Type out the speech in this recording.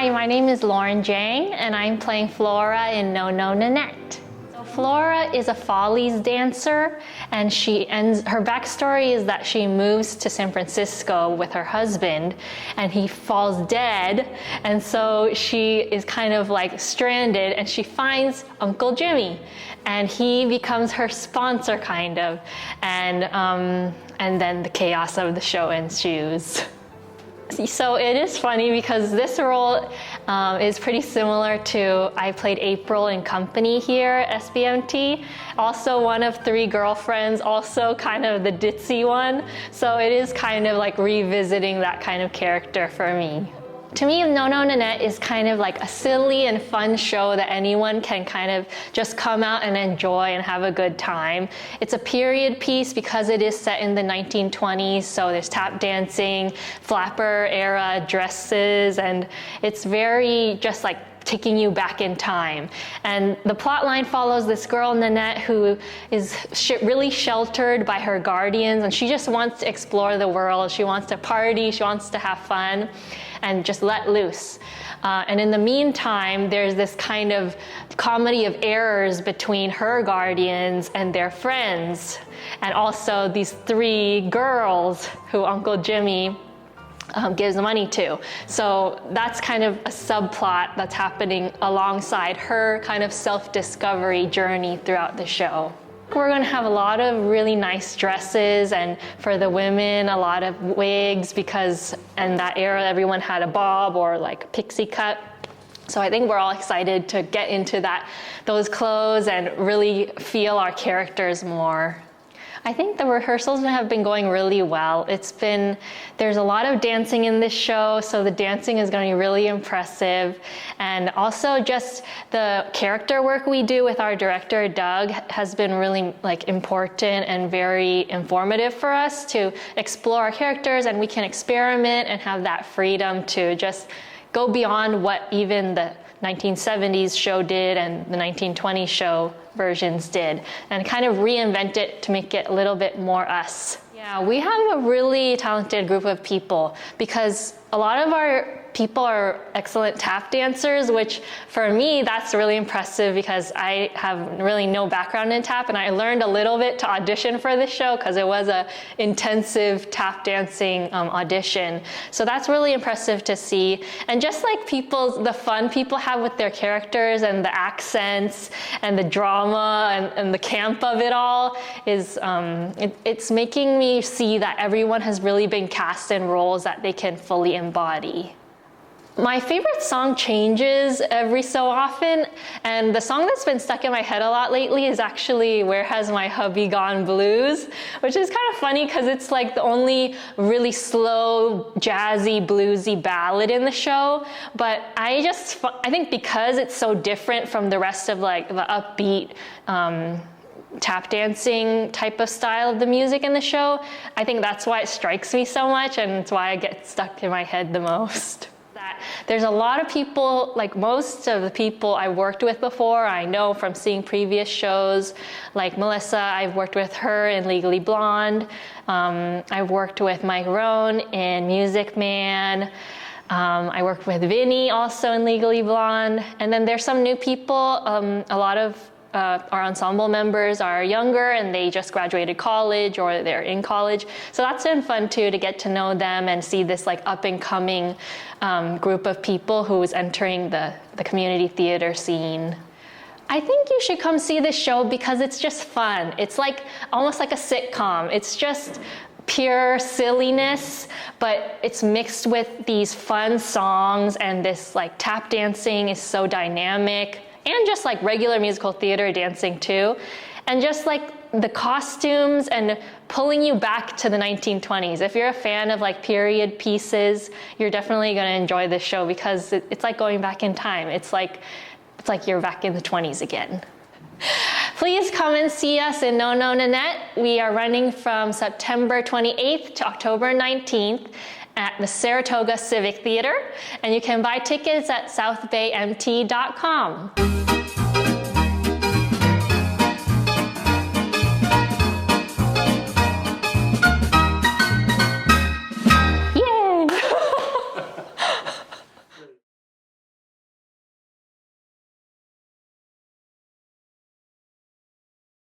Hi, my name is Jiang, and I'm playing Flora in No No Nanette. So Flora is a Follies dancer, and her backstory is that she moves to San Francisco with her husband, and he falls dead, and so she is kind of like stranded, and she finds Uncle Jimmy, and he becomes her sponsor, kind of, and then the chaos of the show ensues. So it is funny because this role is pretty similar to, I played April in Company here at SBMT. Also one of three girlfriends, also kind of the ditzy one. So it is kind of like revisiting that kind of character for me. To me, No No Nanette is kind of like a silly and fun show that anyone can kind of just come out and enjoy and have a good time. It's a period piece because it is set in the 1920s, so there's tap dancing, flapper era dresses, and it's very just like taking you back in time. And the plot line follows this girl, Nanette, who is really sheltered by her guardians, and she just wants to explore the world. She wants to party, she wants to have fun, and just let loose. And in the meantime, there's this kind of comedy of errors between her guardians and their friends, and also these three girls who Uncle Jimmy gives money to. So that's kind of a subplot that's happening alongside her kind of self-discovery journey throughout the show. We're going to have a lot of really nice dresses, and for the women, a lot of wigs, because in that era everyone had a bob or like a pixie cut. So I think we're all excited to get into those clothes and really feel our characters more. I think the rehearsals have been going really well. There's a lot of dancing in this show, so the dancing is going to be really impressive. And also just the character work we do with our director, Doug, has been really important and very informative for us to explore our characters, and we can experiment and have that freedom to just go beyond what even the 1970s show did and the 1920s show versions did, and kind of reinvent it to make it a little bit more us. Yeah, we have a really talented group of people because a lot of our people are excellent tap dancers, which for me, that's really impressive because I have really no background in tap, and I learned a little bit to audition for this show because it was an intensive tap dancing audition. So that's really impressive to see. And just like the fun people have with their characters and the accents and the drama and the camp of it all is, it's making me see that everyone has really been cast in roles that they can fully embody. My favorite song changes every so often, and the song that's been stuck in my head a lot lately is actually Where Has My Hubby Gone Blues, which is kind of funny because it's like the only really slow, jazzy, bluesy ballad in the show. But I think because it's so different from the rest of like the upbeat tap dancing type of style of the music in the show, I think that's why it strikes me so much, and it's why it gets stuck in my head the most. There's a lot of people, like most of the people I worked with before, I know from seeing previous shows, like Melissa, I've worked with her in Legally Blonde. I've worked with Mike Rohn in Music Man. I worked with Vinny also in Legally Blonde. And then there's some new people. A lot of our ensemble members are younger and they just graduated college or they're in college. So that's been fun too, to get to know them and see this like up and coming group of people who is entering the community theater scene. I think you should come see this show because it's just fun. It's like almost like a sitcom. It's just pure silliness, but it's mixed with these fun songs, and this like tap dancing is so dynamic, and just like regular musical theater dancing too. And just like the costumes and pulling you back to the 1920s. If you're a fan of like period pieces, you're definitely gonna enjoy this show because it's like going back in time. It's like you're back in the 20s again. Please come and see us in No No Nanette. We are running from September 28th to October 19th at the Saratoga Civic Theater, and you can buy tickets at southbaymt.com.